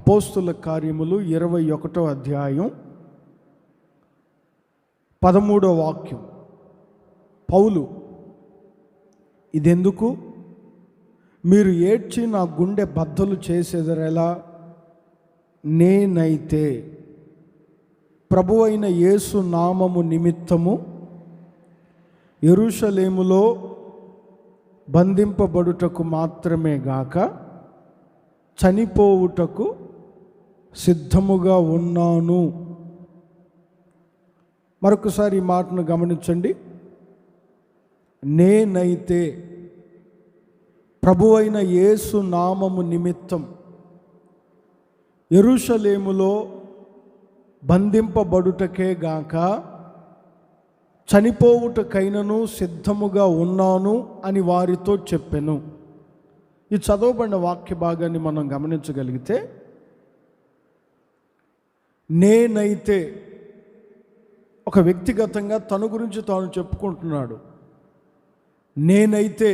అపోస్తుల కార్యములు 21వ అధ్యాయం 13వ వాక్యం. పౌలు, ఇదెందుకు? మీరు ఏడ్చి నా గుండె బద్దలు చేసేదరెలా? నేనైతే ప్రభువైన యేసు నామము నిమిత్తము యెరూషలేములో బంధింపబడుటకు మాత్రమే గాక చనిపోవుటకు సిద్ధముగా ఉన్నాను. మరొకసారి ఈ మాటను గమనించండి. నేనైతే ప్రభువైన యేసు నామము నిమిత్తం యెరూషలేములో బంధింపబడుటకే గాక చనిపోవుటకైనను సిద్ధముగా ఉన్నాను అని వారితో చెప్పెను. ఈ చదవబడిన వాక్య భాగాన్ని మనం గమనించగలిగితే, నేనైతే ఒక వ్యక్తిగతంగా తన గురించి తాను చెప్పుకుంటున్నాడు. నేనైతే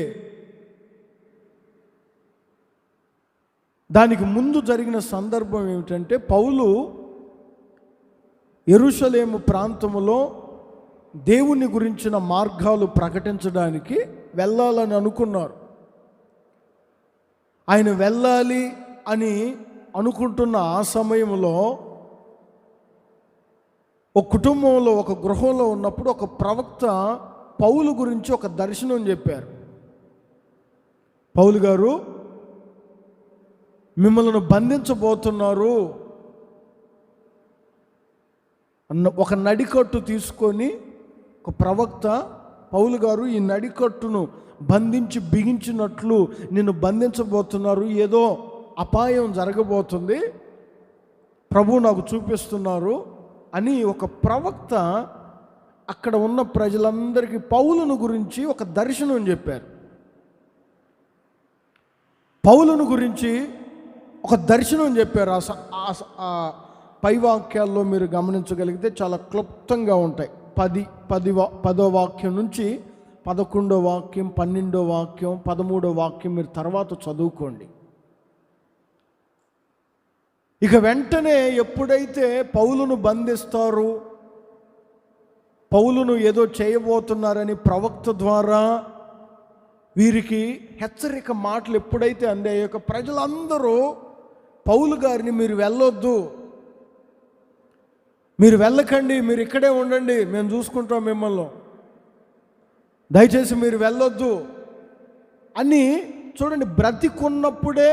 దానికి ముందు జరిగిన సందర్భం ఏమిటంటే, పౌలు యెరూషలేము ప్రాంతములో దేవుని గురించిన మార్గాలు ప్రకటించడానికి వెళ్ళాలని అనుకున్నారు. ఆయన వెళ్ళాలి అని అనుకుంటున్న ఆ సమయంలో ఒక కుటుంబంలో, ఒక గృహంలో ఉన్నప్పుడు ఒక ప్రవక్త పౌలు గురించి ఒక దర్శనం చెప్పారు. పౌలు గారు, మిమ్మల్ని బంధించబోతున్నారు అన్న ఒక నడికట్టు తీసుకొని, ఒక ప్రవక్త పౌలు గారు ఈ నడికట్టును బంధించి బిగించినట్లు నిన్ను బంధించబోతున్నారు, ఏదో అపాయం జరగబోతుంది, ప్రభు నాకు చూపిస్తున్నారు అని ఒక ప్రవక్త అక్కడ ఉన్న ప్రజలందరికీ పౌలును గురించి ఒక దర్శనం చెప్పారు. పౌలును గురించి ఒక దర్శనం చెప్పారు. ఆ పై వాక్యాల్లో మీరు గమనించగలిగితే చాలా క్లుప్తంగా ఉంటాయి. 10వ వాక్యం నుంచి 11వ వాక్యం, 12వ వాక్యం, 13వ వాక్యం మీరు తర్వాత చదువుకోండి. ఇక వెంటనే ఎప్పుడైతే పౌలును బంధిస్తారు, పౌలును ఏదో చేయబోతున్నారని ప్రవక్త ద్వారా వీరికి హెచ్చరిక మాటలు ఎప్పుడైతే అందాయో, ప్రజలందరూ పౌలు గారిని మీరు వెళ్ళొద్దు, మీరు వెళ్ళకండి, మీరు ఇక్కడే ఉండండి, మేము చూసుకుంటాం మిమ్మల్ని, దయచేసి మీరు వెళ్ళొద్దు అని చూడండి, బ్రతికున్నప్పుడే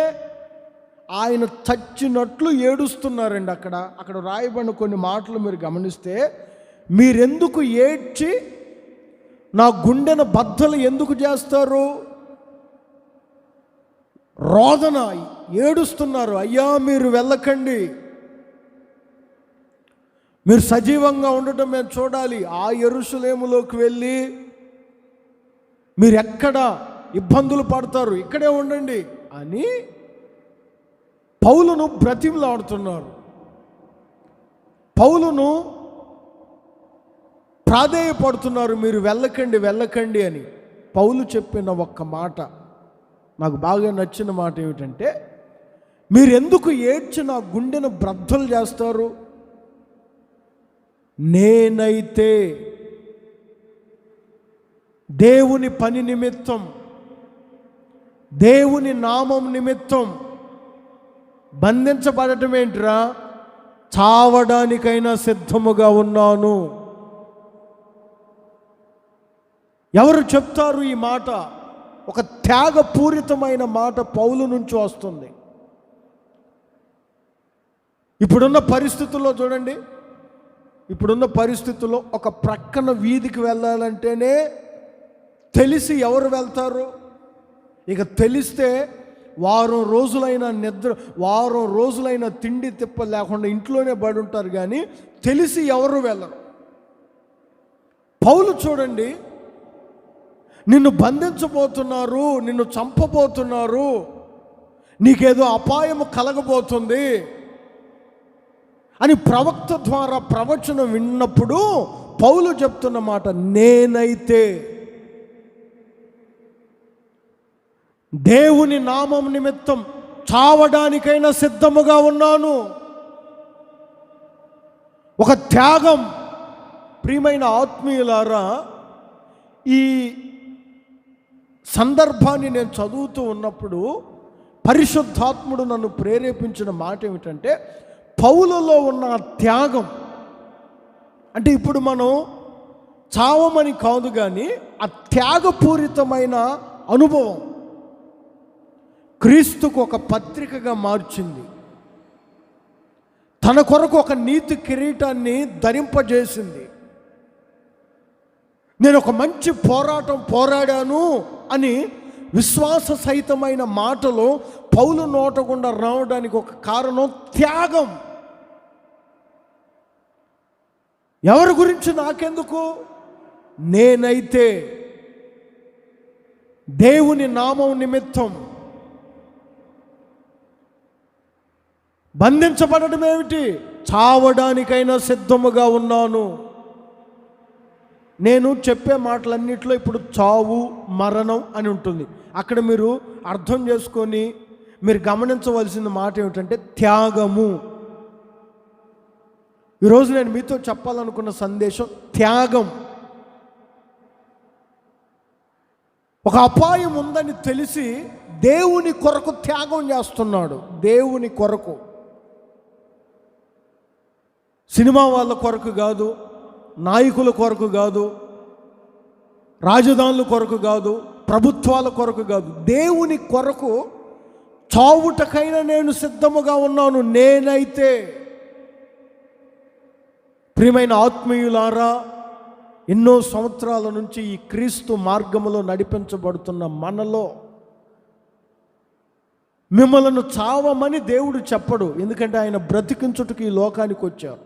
ఆయన చచ్చినట్లు ఏడుస్తున్నారండి. అక్కడ రాయబడిన కొన్ని మాటలు మీరు గమనిస్తే, మీరెందుకు ఏడ్చి నా గుండెను బద్దలు ఎందుకు చేస్తారు? రోదన, ఏడుస్తున్నారు. అయ్యా మీరు వెళ్ళకండి, మీరు సజీవంగా ఉండటం మేము చూడాలి, ఆ యెరూషలేములోకి వెళ్ళి మీరు ఎక్కడ ఇబ్బందులు పడతారు, ఇక్కడే ఉండండి అని పౌలును బ్రతిమలాడుతున్నారు. పౌలును ప్రాధేయపడుతున్నారు, మీరు వెళ్ళకండి వెళ్ళకండి అని. పౌలు చెప్పిన ఒక్క మాట నాకు బాగా నచ్చిన మాట ఏమిటంటే, మీరెందుకు ఏడ్చి నా గుండెను బ్రద్దలు చేస్తారు? నేనైతే దేవుని పని నిమిత్తం, దేవుని నామం నిమిత్తం బంధించబడటం ఏంట్రా, చావడానికైనా సిద్ధముగా ఉన్నాను. ఎవరు చెప్తారు ఈ మాట? ఒక త్యాగపూరితమైన మాట పౌలు నుంచి వస్తుంది. ఇప్పుడున్న పరిస్థితుల్లో చూడండి, ఇప్పుడున్న పరిస్థితుల్లో ఒక ప్రక్కన వీధికి వెళ్ళాలంటేనే తెలిసి ఎవరు వెళ్తారు? ఇక తెలిస్తే వారం రోజులైన తిండి తిప్ప లేకుండా ఇంట్లోనే పడి ఉంటారు, కానీ తెలిసి ఎవరు వెళ్ళరు. పౌలు చూడండి, నిన్ను బంధించబోతున్నారు, నిన్ను చంపబోతున్నారు, నీకేదో అపాయము కలగబోతుంది అని ప్రవక్త ద్వారా ప్రవచనం విన్నప్పుడు పౌలు చెప్తున్న మాట, నేనైతే దేవుని నామం నిమిత్తం చావడానికైనా సిద్ధముగా ఉన్నాను. ఒక త్యాగం. ప్రియమైన ఆత్మీయులారా, ఈ సందర్భాన్ని నేను చదువుతూ ఉన్నప్పుడు పరిశుద్ధాత్ముడు నన్ను ప్రేరేపించిన మాట ఏమిటంటే, పౌలులో ఉన్న త్యాగం. అంటే ఇప్పుడు మనం చావమని కాదు, కానీ ఆ త్యాగపూరితమైన అనుభవం క్రీస్తుకు ఒక పత్రికగా మార్చింది. తన కొరకు ఒక నీతి కిరీటాన్ని ధరింపజేసింది. నేను ఒక మంచి పోరాటం పోరాడాను అని విశ్వాస సహితమైన మాటలు పౌలు నోట గుండా రావడానికి ఒక కారణం త్యాగం. ఎవరి గురించి నాకెందుకు? నేనైతే దేవుని నామం నిమిత్తం బంధించబడడం ఏమిటి? చావడానికైనా సిద్ధముగా ఉన్నాను. నేను చెప్పే మాటలన్నింటిలో ఇప్పుడు చావు, మరణం అని ఉంటుంది. అక్కడ మీరు అర్థం చేసుకొని మీరు గమనించవలసిన మాట ఏమిటంటే త్యాగము. ఈరోజు నేను మీతో చెప్పాలనుకున్న సందేశం త్యాగం. ఒక అపాయం ఉందని తెలిసి దేవుని కొరకు త్యాగం చేస్తున్నాడు. దేవుని కొరకు, సినిమా వాళ్ళ కొరకు కాదు, నాయకుల కొరకు కాదు, రాజధానుల కొరకు కాదు, ప్రభుత్వాల కొరకు కాదు, దేవుని కొరకు చావుటకైనా నేను సిద్ధముగా ఉన్నాను. నేనైతే. ప్రియమైన ఆత్మీయులారా, ఎన్నో సంవత్సరాల నుంచి ఈ క్రీస్తు మార్గములో నడిపించబడుతున్న మనలో మిమ్మలను చావమని దేవుడు చెప్పడు. ఎందుకంటే ఆయన బ్రతికించుటకు ఈ లోకానికి వచ్చారు.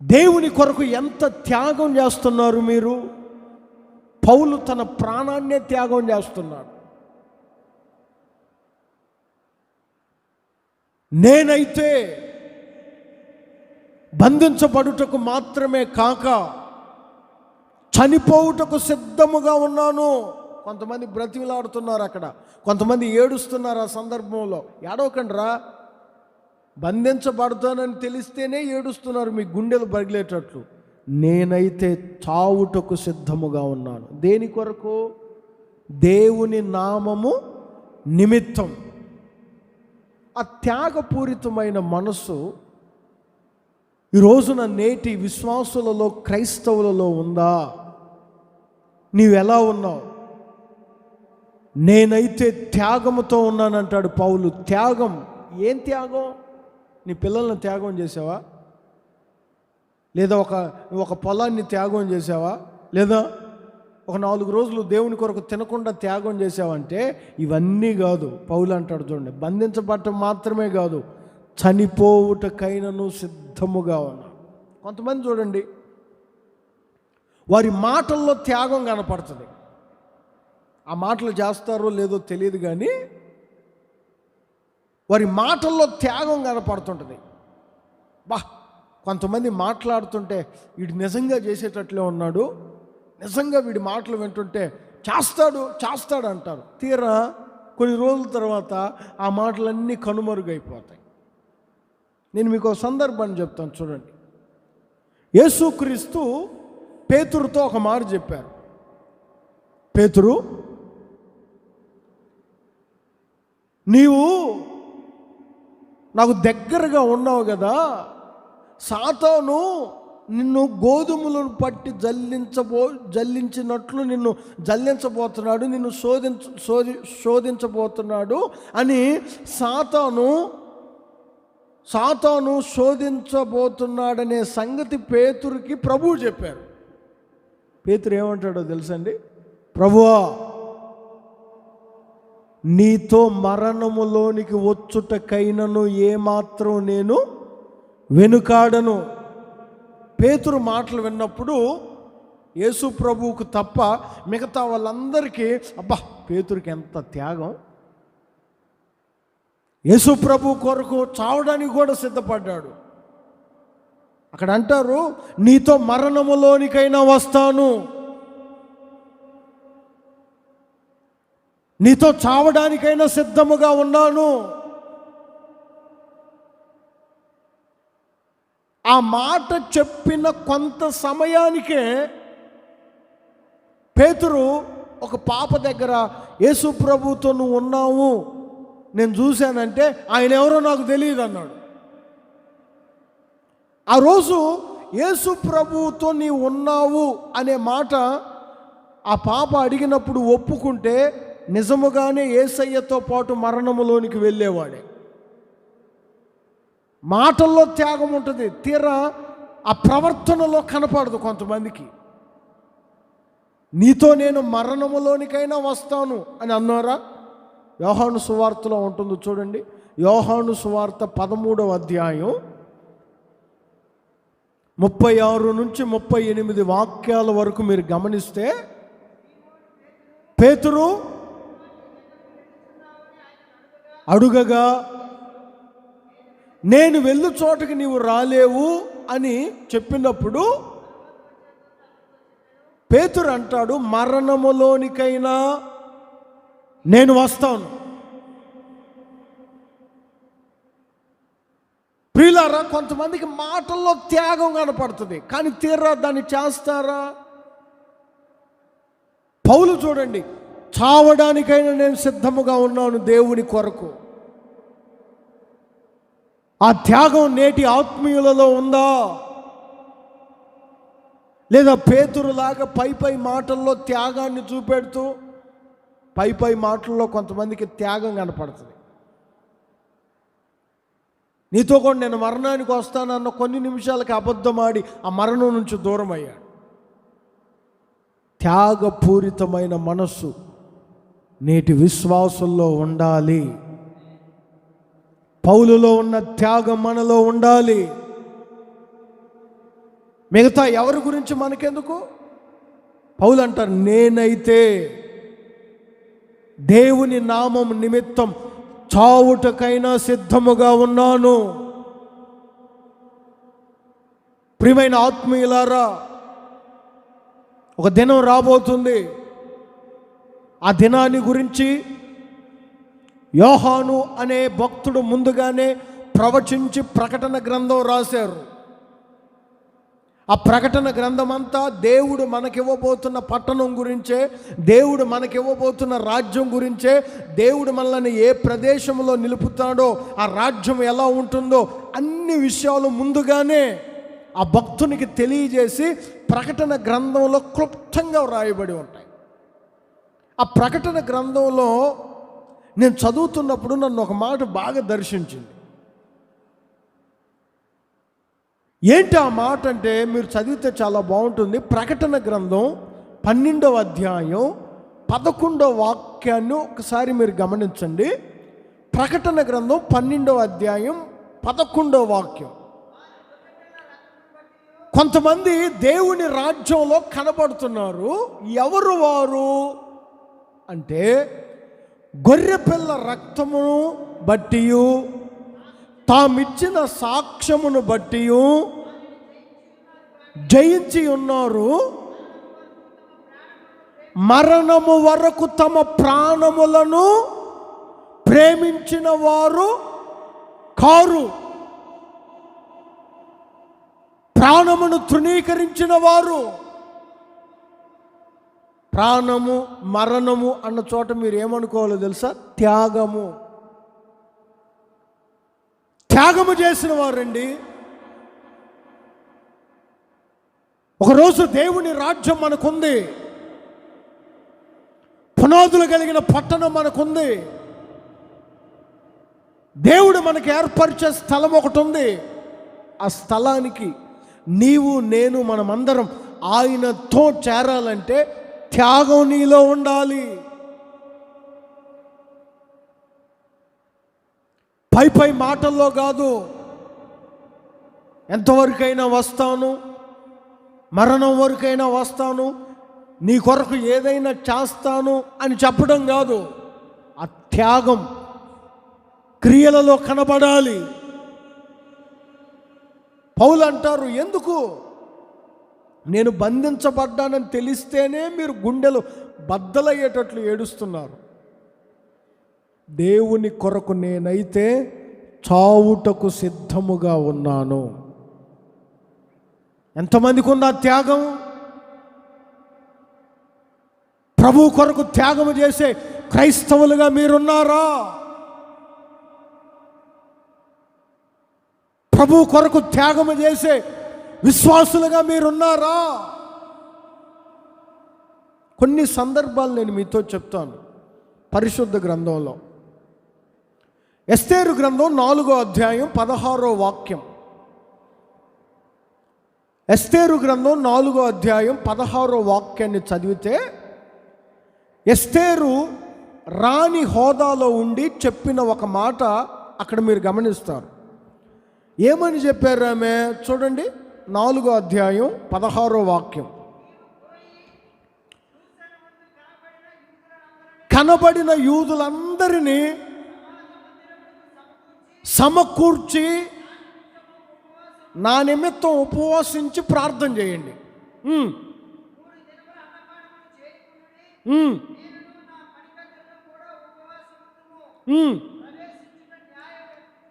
దేవుని కొరకు ఎంత త్యాగం చేస్తున్నారు మీరు? పౌలు తన ప్రాణాన్నే త్యాగం చేస్తున్నాడు. నేనైతే బంధించబడుటకు మాత్రమే కాక చనిపోవుటకు సిద్ధముగా ఉన్నాను. కొంతమంది బ్రతిమలాడుతున్నారు అక్కడ, కొంతమంది ఏడుస్తున్నారు ఆ సందర్భంలో. ఏడవకండి రా, బంధించబడతానని తెలిస్తేనే ఏడుస్తున్నారు, మీ గుండెలు బగిలేటట్లు. నేనైతే చావుటకు సిద్ధముగా ఉన్నాను. దేని కొరకు? దేవుని నామము నిమిత్తం. ఆ త్యాగపూరితమైన మనస్సు ఈ రోజున నేటి విశ్వాసులలో, క్రైస్తవులలో ఉందా? నీవెలా ఉన్నావు? నేనైతే త్యాగముతో ఉన్నానంటాడు పౌలు. త్యాగం. ఏం త్యాగం? నీ పిల్లల్ని త్యాగం చేసావా? లేదా ఒక పొలాన్ని త్యాగం చేసావా? లేదా ఒక 4 రోజులు దేవుని కొరకు తినకుండా త్యాగం చేసావంటే ఇవన్నీ కాదు. పౌలు అంటాడు చూడండి, బంధించబడటం మాత్రమే కాదు, చనిపోవుటకైనను సిద్ధముగా ఉన్నా. కొంతమంది చూడండి, వారి మాటల్లో త్యాగం కనపడుతుంది. ఆ మాటలు చేస్తారో లేదో తెలియదు, కానీ వారి మాటల్లో త్యాగం కనపడుతుంటుంది. కొంతమంది మాట్లాడుతుంటే వీడు నిజంగా చేసేటట్లే ఉన్నాడు, నిజంగా వీడి మాటలు వింటుంటే చేస్తాడు అంటారు. తీరా కొన్ని రోజుల తర్వాత ఆ మాటలన్నీ కనుమరుగైపోతాయి. నేను మీకు ఒక సందర్భాన్ని చెప్తాను చూడండి. యేసుక్రీస్తు పేతురుతో ఒక మాట చెప్పారు. పేతురు, నీవు నాకు దగ్గరగా ఉన్నావు కదా, సాతాను నిన్ను గోధుమలను పట్టి జల్లించినట్లు నిన్ను జల్లించబోతున్నాడు, నిన్ను శోధించబోతున్నాడు అని సాతాను శోధించబోతున్నాడనే సంగతి పేతురుకి ప్రభువు చెప్పారు. పేతురు ఏమంటాడో తెలుసండి? ప్రభువా, నీతో మరణములోనికి వచ్చుటకైనను ఏమాత్రం నేను వెనుకాడను. పేతురు మాటలు విన్నప్పుడు యేసు ప్రభువుకు తప్ప మిగతా వాళ్ళందరికీ అబ్బా, పేతురికి ఎంత త్యాగం, యేసు ప్రభు కొరకు చావడానికి కూడా సిద్ధపడ్డాడు. అక్కడ అంటారు, నీతో మరణములోనికైనా వస్తాను. నీతో చావడానికైనా సిద్ధముగా ఉన్నాను. ఆ మాట చెప్పిన కొంత సమయానికే పేతురు ఒక పాప దగ్గర, యేసు ప్రభుతో నువ్వు ఉన్నావు నేను చూశానంటే ఆయన ఎవరో నాకు తెలియదు అన్నాడు. ఆ రోజు యేసు ప్రభువుతో నీవు ఉన్నావు అనే మాట ఆ పాప అడిగినప్పుడు ఒప్పుకుంటే నిజముగానే యేసయ్యతో పాటు మరణములోనికి వెళ్ళేవాడే. మాటల్లో త్యాగం ఉంటుంది, తీరా ఆ ప్రవర్తనలో కనపడదు కొంతమందికి. నీతో నేను మరణములోనికైనా వస్తాను అని అన్నారా? యోహాను సువార్తలో ఉంటుంది చూడండి. యోహాను సువార్త 13వ అధ్యాయం 36 నుంచి 38 వాక్యాల వరకు మీరు గమనిస్తే, పేతురు అడుగగా నేను వెళ్ళు చోటకి నీవు రాలేవు అని చెప్పినప్పుడు పేతురు అంటాడు, మరణములోనికైనా నేను వస్తాను. ప్రియులారా, కొంతమందికి మాటల్లో త్యాగం కనపడుతుంది, కానీ తీరా దాన్ని చేస్తారా? పౌలు చూడండి, చావడానికైనా నేను సిద్ధముగా ఉన్నాను దేవుని కొరకు. ఆ త్యాగం నేటి ఆత్మీయులలో ఉందా? లేదా పేతురులాగా పై మాటల్లో త్యాగాన్ని చూపెడుతూ పై మాటల్లో కొంతమందికి త్యాగం కనపడుతుంది. నీతో కూడా నేను మరణానికి వస్తానన్న కొన్ని నిమిషాలకి అబద్ధమాడి ఆ మరణం నుంచి దూరం అయ్యాడు. త్యాగపూరితమైన మనస్సు నేటి విశ్వాసుల్లో ఉండాలి. పౌలులో ఉన్న త్యాగం మనలో ఉండాలి. మిగతా ఎవరి గురించి మనకెందుకు? పౌలు అంటారు, నేనైతే దేవుని నామం నిమిత్తం చావుటకైనా సిద్ధముగా ఉన్నాను. ప్రియమైన ఆత్మీయులారా, ఒక దినం రాబోతుంది. ఆ దినాన్ని గురించి యోహాను అనే భక్తుడు ముందుగానే ప్రవచించి ప్రకటన గ్రంథం రాశారు. ఆ ప్రకటన గ్రంథం అంతా దేవుడు మనకివ్వబోతున్న పట్టణం గురించే, దేవుడు మనకివ్వబోతున్న రాజ్యం గురించే, దేవుడు మనల్ని ఏ ప్రదేశంలో నిలుపుతాడో, ఆ రాజ్యం ఎలా ఉంటుందో అన్ని విషయాలు ముందుగానే ఆ భక్తునికి తెలియజేసి ప్రకటన గ్రంథంలో క్లుప్తంగా వ్రాయబడి ఉంటాయి. ఆ ప్రకటన గ్రంథంలో నేను చదువుతున్నప్పుడు నన్ను ఒక మాట బాగా దర్శించింది. ఏంటి ఆ మాట అంటే, మీరు చదివితే చాలా బాగుంటుంది. ప్రకటన గ్రంథం 12వ అధ్యాయం 11వ వాక్యాన్ని ఒకసారి మీరు గమనించండి. ప్రకటన గ్రంథం 12వ అధ్యాయం 11వ వాక్యం. కొంతమంది దేవుని రాజ్యంలో కనబడుతున్నారు. ఎవరు వారు అంటే, గొర్రెపిల్ల రక్తమును బట్టి, తామిచ్చిన సాక్ష్యమును బట్టి జయించి ఉన్నారు. మరణము వరకు తమ ప్రాణములను ప్రేమించిన వారు కారు. ప్రాణమును తృణీకరించిన వారు. ప్రాణము మరణము అన్న చోట మీరు ఏమనుకోవాలో తెలుసా? త్యాగము. త్యాగము చేసిన వారండి. ఒకరోజు దేవుని రాజ్యం మనకుంది, పునాదులు కలిగిన పట్టణం మనకుంది, దేవుడు మనకి ఏర్పరిచే స్థలం ఒకటి ఉంది. ఆ స్థలానికి నీవు నేను మనమందరం ఆయనతో చేరాలంటే త్యాగం నీలో ఉండాలి. పై మాటల్లో కాదు, ఎంతవరకైనా వస్తాను, మరణం వరకైనా వస్తాను, నీ కొరకు ఏదైనా చేస్తాను అని చెప్పడం కాదు. ఆ త్యాగం క్రియలలో కనబడాలి. పౌలు అంటారు, ఎందుకు? నేను బంధించబడ్డానని తెలిస్తేనే మీరు గుండెలు బద్దలయ్యేటట్లు ఏడుస్తున్నారు. దేవుని కొరకు నేనైతే చావుటకు సిద్ధముగా ఉన్నాను. ఎంతమందికి ఉన్న త్యాగం? ప్రభు కొరకు త్యాగము చేసే క్రైస్తవులుగా మీరున్నారా? ప్రభు కొరకు త్యాగము చేసే విశ్వాసులుగా మీరున్నారా? కొన్ని సందర్భాలు నేను మీతో చెప్తాను. పరిశుద్ధ గ్రంథంలో ఎస్తేరు గ్రంథం 4వ అధ్యాయం 16వ వాక్యం. ఎస్తేరు గ్రంథం 4వ అధ్యాయం 16వ వాక్యాన్ని చదివితే, ఎస్తేరు రాణి హోదాలో ఉండి చెప్పిన ఒక మాట అక్కడ మీరు గమనిస్తారు. ఏమని చెప్పారు ఆమె? చూడండి, 4వ అధ్యాయం 16వ వాక్యం. కనబడిన యూదులందరినీ సమకూర్చి నా నిమిత్తం ఉపవాసించి ప్రార్థన చేయండి.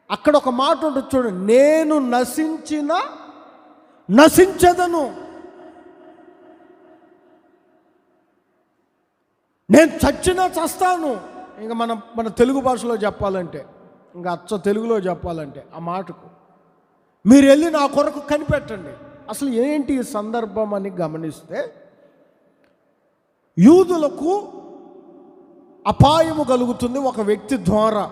అక్కడ ఒక మాట ఉంటుంది చూడండి, నేను నశించదను, నేను చచ్చినా చస్తాను. ఇంకా మన తెలుగు భాషలో చెప్పాలంటే, ఇంకా అచ్చ తెలుగులో చెప్పాలంటే ఆ మాటకు మీరు వెళ్ళి నా కొరకు కనిపెట్టండి. అసలు ఏంటి ఈ సందర్భం అని గమనిస్తే, యూదులకు అపాయము కలుగుతుంది ఒక వ్యక్తి ద్వారా.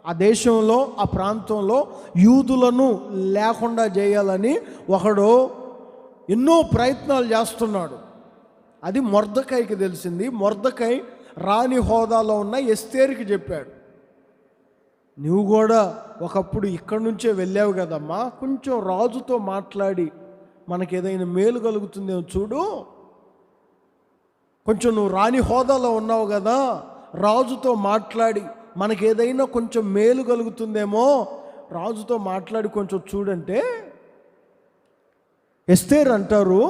ఆ దేశంలో, ఆ ప్రాంతంలో యూదులను లేకుండా చేయాలని ఒకడు ఎన్నో ప్రయత్నాలు చేస్తున్నాడు. అది మొర్దెకైకి తెలిసింది. మొర్దెకై రాణి హోదాలో ఉన్న ఎస్తేరుకి చెప్పాడు, నువ్వు కూడా ఒకప్పుడు ఇక్కడి నుంచే వెళ్ళావు కదమ్మా, కొంచెం రాజుతో మాట్లాడి మనకి ఏదైనా మేలు కలుగుతుందేమో చూడు. కొంచెం నువ్వు రాణి హోదాలో ఉన్నావు కదా, రాజుతో మాట్లాడి మనకి ఏదైనా కొంచెం మేలు కలుగుతుందేమో, రాజుతో మాట్లాడి కొంచెం చూడంటే, ఎస్తేరు అంటారు,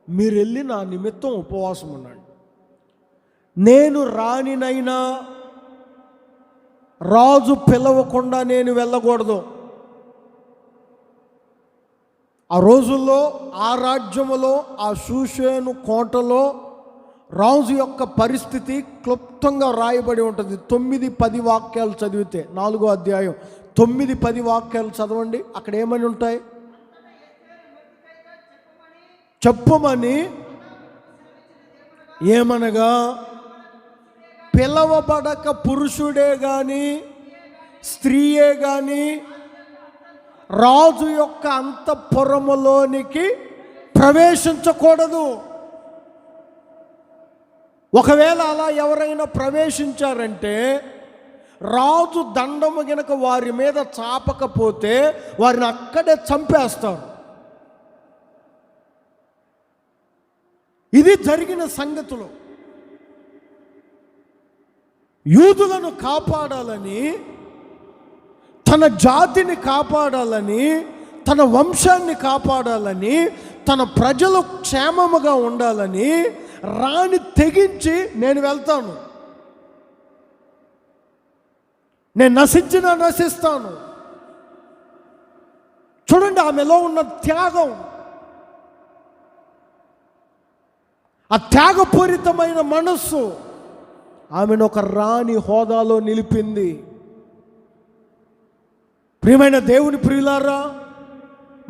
మీరు వెళ్ళి నా నిమిత్తం ఉపవాసం ఉండండి. నేను రాణినైనా రాజు పిలవకుండా నేను వెళ్ళకూడదు. ఆ రోజుల్లో ఆ రాజ్యములో, ఆ షూషేను కోటలో రాజు యొక్క పరిస్థితి క్లుప్తంగా రాయబడి ఉంటుంది. 9-10 వాక్యాలు చదివితే, 4వ అధ్యాయం 9-10 వాక్యాలు చదవండి. అక్కడ ఏమని ఉంటాయి? చెప్పమని ఏమనగా, పిలవబడక పురుషుడే గాని స్త్రీయే గాని రాజు యొక్క అంతఃపురములోనికి ప్రవేశించకూడదు. ఒకవేళ అలా ఎవరైనా ప్రవేశించారంటే, రాజు దండము గనక వారి మీద చాపకపోతే వారిని అక్కడే చంపేస్తారు. ఇది జరిగిన సంగతులు. యూదులను కాపాడాలని, తన జాతిని కాపాడాలని, తన వంశాన్ని కాపాడాలని, తన ప్రజలు క్షేమముగా ఉండాలని రాణి తెగించి నేను వెళ్తాను, నేను నశించినా నశిస్తాను. చూడండి ఆమెలో ఉన్న త్యాగం, ఆ త్యాగపూరితమైన మనస్సు ఆమెను ఒక రాణి హోదాలో నిలిపింది. ప్రియమైన దేవుని ప్రియులారా,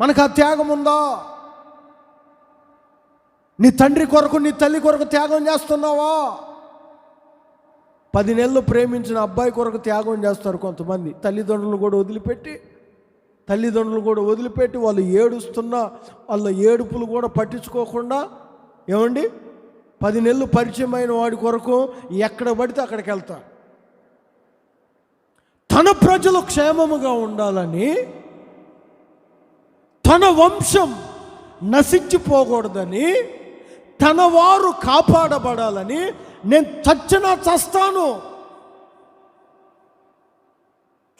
మనకు ఆ త్యాగం ఉందా? నీ తండ్రి కొరకు, నీ తల్లి కొరకు త్యాగం చేస్తున్నావా? 10 నెలలు ప్రేమించిన అబ్బాయి కొరకు త్యాగం చేస్తారు కొంతమంది. తల్లిదండ్రులు కూడా వదిలిపెట్టి వాళ్ళు ఏడుస్తున్నా వాళ్ళ ఏడుపులు కూడా పట్టించుకోకుండా, ఏమండి, 10 నెలలు పరిచయమైన వాడి కొరకు ఎక్కడ పడితే అక్కడికి వెళ్తారు. తన ప్రజలు క్షేమముగా ఉండాలని, తన వంశం నశించిపోకూడదని, తన వారు కాపాడబడాలని నేను చచ్చినా చస్తాను.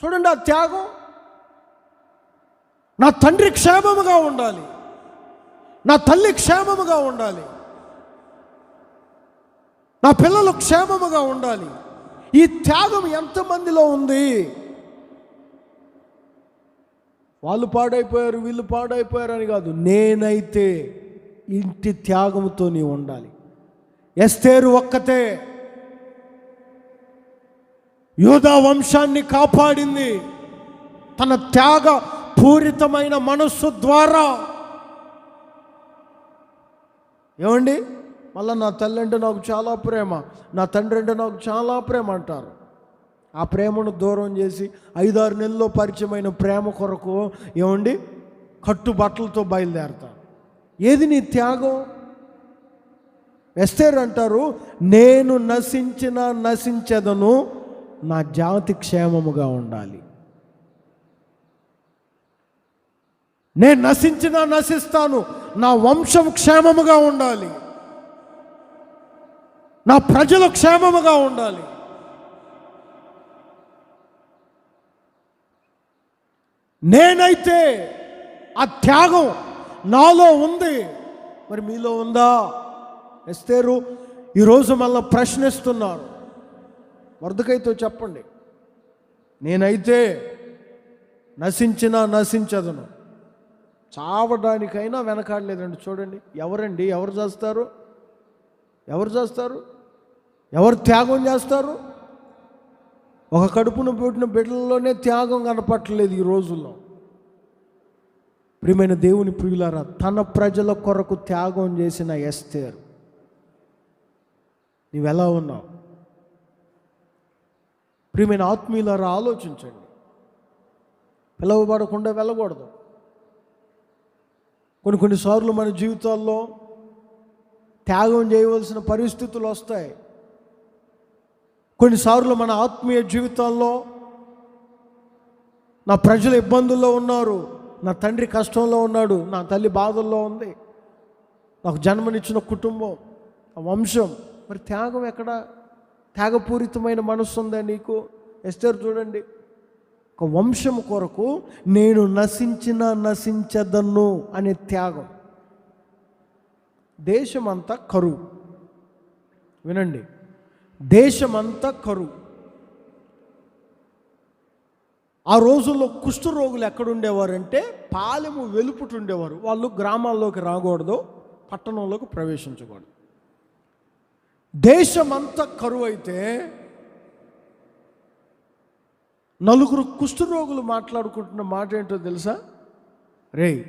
చూడండి ఆ త్యాగం. నా తండ్రి క్షేమముగా ఉండాలి, నా తల్లి క్షేమముగా ఉండాలి, నా పిల్లలు క్షేమముగా ఉండాలి. ఈ త్యాగం ఎంతమందిలో ఉంది? వాళ్ళు పాడైపోయారు, వీళ్ళు పాడైపోయారు అని కాదు. నేనైతే ఇంటి త్యాగంతో నీ ఉండాలి. ఎస్తేరు ఒక్కతే యూదా వంశాన్ని కాపాడింది తన త్యాగ పూరితమైన మనస్సు ద్వారా. ఏమండి, మళ్ళీ నా తల్లి అంటే నాకు చాలా ప్రేమ, నా తండ్రి అంటే నాకు చాలా ప్రేమ అంటారు. ఆ ప్రేమను దూరం చేసి 5-6 నెలల్లో పరిచయమైన ప్రేమ కొరకు ఏమండి కట్టుబట్టలతో బయలుదేరతారు. ఏది నీ త్యాగం? ఎస్తేరు అంటారు, నేను నశించెదను, నా జాతి క్షేమముగా ఉండాలి. నేను నశిస్తాను, నా వంశం క్షేమముగా ఉండాలి, నా ప్రజలు క్షేమముగా ఉండాలి. నేనైతే ఆ త్యాగం నాలో ఉంది, మరి మీలో ఉందా? ఎస్తేరు ఈరోజు మళ్ళీ ప్రశ్నిస్తున్నారు. మొర్దెకైతో చెప్పండి, నేనైతే నశించదను, చావడానికైనా వెనకాడలేదండి. చూడండి, ఎవరు చేస్తారు? ఎవరు త్యాగం చేస్తారు? ఒక కడుపును పుట్టిన బిడ్డల్లోనే త్యాగం కనపట్టలేదు ఈ రోజుల్లో. ప్రియమైన దేవుని ప్రియులారా, తన ప్రజల కొరకు త్యాగం చేసిన ఎస్తేరు, నీవెలా ఉన్నావు? ప్రియమైన ఆత్మీయులారా, ఆలోచించండి. పిలవబడకుండా వెళ్ళకూడదు. కొన్నిసార్లు మన జీవితాల్లో త్యాగం చేయవలసిన పరిస్థితులు వస్తాయి. కొన్నిసార్లు మన ఆత్మీయ జీవితాల్లో నా ప్రజలు ఇబ్బందుల్లో ఉన్నారు, నా తండ్రి కష్టంలో ఉన్నాడు, నా తల్లి బాధల్లో ఉంది, నాకు జన్మనిచ్చిన కుటుంబం, వంశం, మరి త్యాగం ఎక్కడ? త్యాగపూరితమైన మనస్సు ఉందా నీకు? ఎస్తేరు చూడండి, ఒక వంశం కొరకు నేను నశించదను అనే త్యాగం. దేశమంతా కరువు, వినండి, దేశమంతా కరువు. ఆ రోజుల్లో కుష్ఠరోగులు ఎక్కడుండేవారంటే పాలెము వెలుపుట ఉండేవారు. వాళ్ళు గ్రామాల్లోకి రాకూడదు, పట్టణంలోకి ప్రవేశించకూడదు. దేశమంతా కరువు అయితే నలుగురు కుష్ఠరోగులు మాట్లాడుకుంటున్న మాట ఏంటో తెలుసా? రేయ్,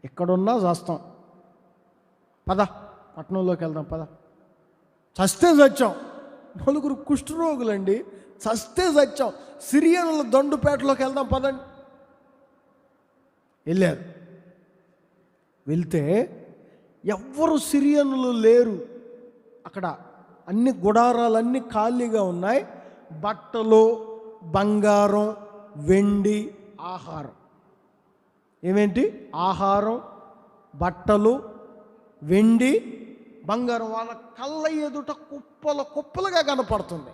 ఎక్కడున్నా చేస్తాం, పద పట్టణంలోకి వెళ్దాం, పద, చస్తే చచ్చాం. నలుగురు కుష్ఠరోగులండి, చస్తే చచ్చాం, సిరియనుల దండుపేటలోకి వెళ్దాం పదండి. వెళ్ళారు. వెళ్తే ఎవ్వరు సిరియనులు లేరు అక్కడ. అన్ని గుడారాలన్నీ ఖాళీగా ఉన్నాయి. బట్టలు, బంగారం, వెండి, ఆహారం. ఏమేంటి? ఆహారం, బట్టలు, వెండి, బంగారం వాళ్ళ కళ్ళ ఎదుట కుప్పలుగా కనపడుతుంది.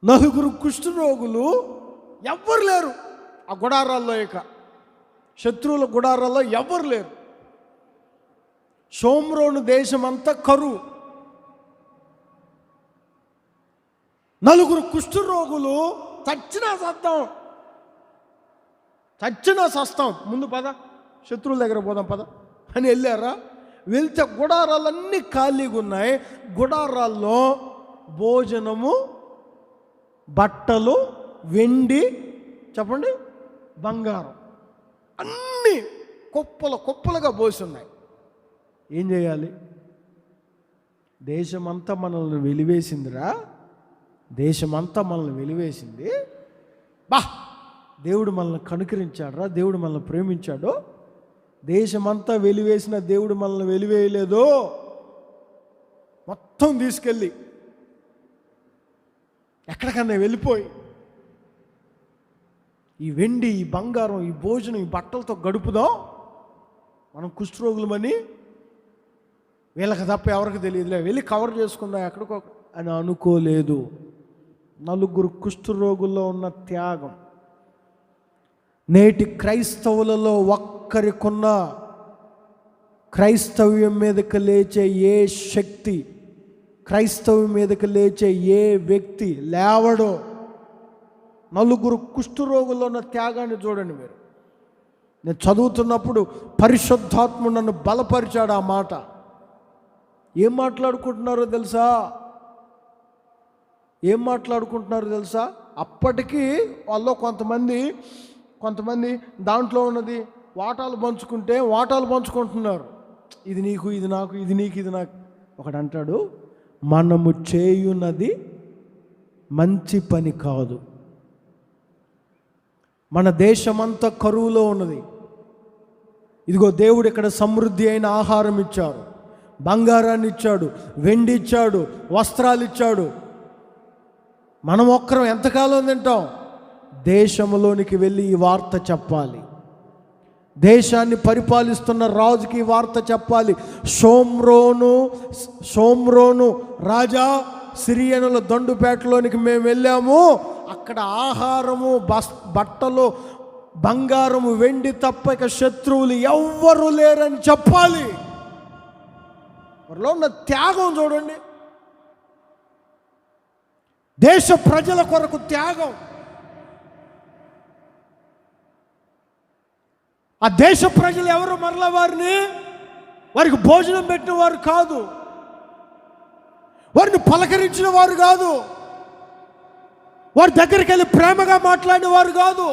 నలుగురు కుష్ఠరోగులు, ఎవ్వరు లేరు ఆ గుడారాల్లో. ఇక శత్రువుల గుడారాల్లో ఎవ్వరు లేరు. షోమ్రోను దేశమంతా కరువు. నలుగురు కుష్ఠరోగులు, చచ్చినా సస్తాం, ముందు పద, శత్రువుల దగ్గర పోదాం పద అని వెళ్ళారా? వెళ్తే గుడారాలన్నీ ఖాళీగా ఉన్నాయి. గుడారాల్లో భోజనము, బట్టలు, వెండి, చెప్పండి, బంగారం అన్నీ కుప్పలుగా పోసి ఉన్నాయి. ఏం చేయాలి? దేశమంతా మనల్ని వెలివేసిందిరా, దేశమంతా మనల్ని వెలివేసింది. దేవుడు మనల్ని కనుకరించాడురా, దేవుడు మనల్ని ప్రేమించాడు. దేశమంతా వెలివేసిన దేవుడు మనల్ని వెలివేయలేదు. మొత్తం తీసుకెళ్ళి ఎక్కడికన్నా వెళ్ళిపోయి ఈ వెండి, ఈ బంగారం, ఈ భోజనం, ఈ బట్టలతో గడుపుదాం, మనం కుష్ఠరోగులమని వీళ్ళకి తప్ప ఎవరికి తెలియదులే, వెళ్ళి కవర్ చేసుకుందాం ఎక్కడికో అని అనుకోలేదు. నలుగురు కుష్ఠరోగుల్లో ఉన్న త్యాగం నేటి క్రైస్తవులలో ఒక్కరికున్న క్రైస్తవ్యం మీదకి లేచే ఏ శక్తి క్రైస్తవం మీదకి లేచే ఏ వ్యక్తి లేవడో. నలుగురు కుష్ఠరోగుల్లో ఉన్న త్యాగాన్ని చూడండి మీరు. నేను చదువుతున్నప్పుడు పరిశుద్ధాత్ముడు నన్ను బలపరిచాడు. ఆ మాట ఏం మాట్లాడుకుంటున్నారో తెలుసా? అప్పటికి వాళ్ళు కొంతమంది దాంట్లో ఉన్నది వాటాలు పంచుకుంటున్నారు. ఇది నీకు, ఇది నాకు, ఇది నీకు, ఇది నాకు. ఒకడు అంటాడు, మనము చేయున్నది మంచి పని కాదు. మన దేశమంతా కరువులో ఉన్నది. ఇదిగో దేవుడు ఇక్కడ సమృద్ధి అయిన ఆహారం ఇచ్చాడు, బంగారాన్ని ఇచ్చాడు, వెండి ఇచ్చాడు, వస్త్రాలు ఇచ్చాడు. మనం ఒక్కరం ఎంతకాలం తింటాం? దేశంలోనికి వెళ్ళి ఈ వార్త చెప్పాలి. దేశాన్ని పరిపాలిస్తున్న రాజుకి ఈ వార్త చెప్పాలి. షోమ్రోను రాజా, సిరియనుల దండుపేటలోనికి మేము వెళ్ళాము. అక్కడ ఆహారము, బట్టలు, బంగారము, వెండి తప్ప ఇక శత్రువులు ఎవ్వరూ లేరని చెప్పాలి. వారిలో ఉన్న త్యాగం చూడండి. దేశ ప్రజల కొరకు త్యాగం. ఆ దేశ ప్రజలు ఎవరు? మరలా వారికి భోజనం పెట్టిన వారు కాదు, వారిని పలకరించిన వారు కాదు, వారి దగ్గరికి వెళ్ళి ప్రేమగా మాట్లాడిన వారు కాదు.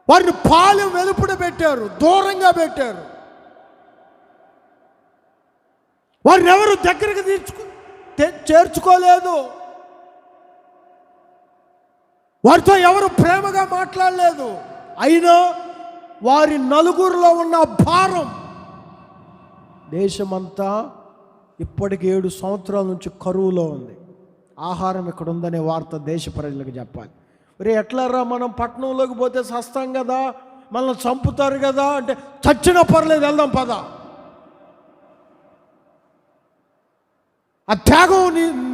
వారిని పాలెం వెలుపుడ పెట్టారు, దూరంగా పెట్టారు. వారిని ఎవరు దగ్గరికి చేర్చుకోలేదు. వారితో ఎవరు ప్రేమగా మాట్లాడలేదు. అయినా వారి నలుగురిలో ఉన్న భారం దేశమంతా ఇప్పటికి 7 సంవత్సరాల నుంచి కరువులో ఉంది. ఆహారం ఇక్కడ ఉందనే వార్త దేశ ప్రజలకు చెప్పాలి. ఎట్లారా, మనం పట్టణంలోకి పోతే సస్తాం కదా, మనల్ని చంపుతారు కదా అంటే, చచ్చినా పర్లేదు వెళ్దాం పద. ఆ త్యాగం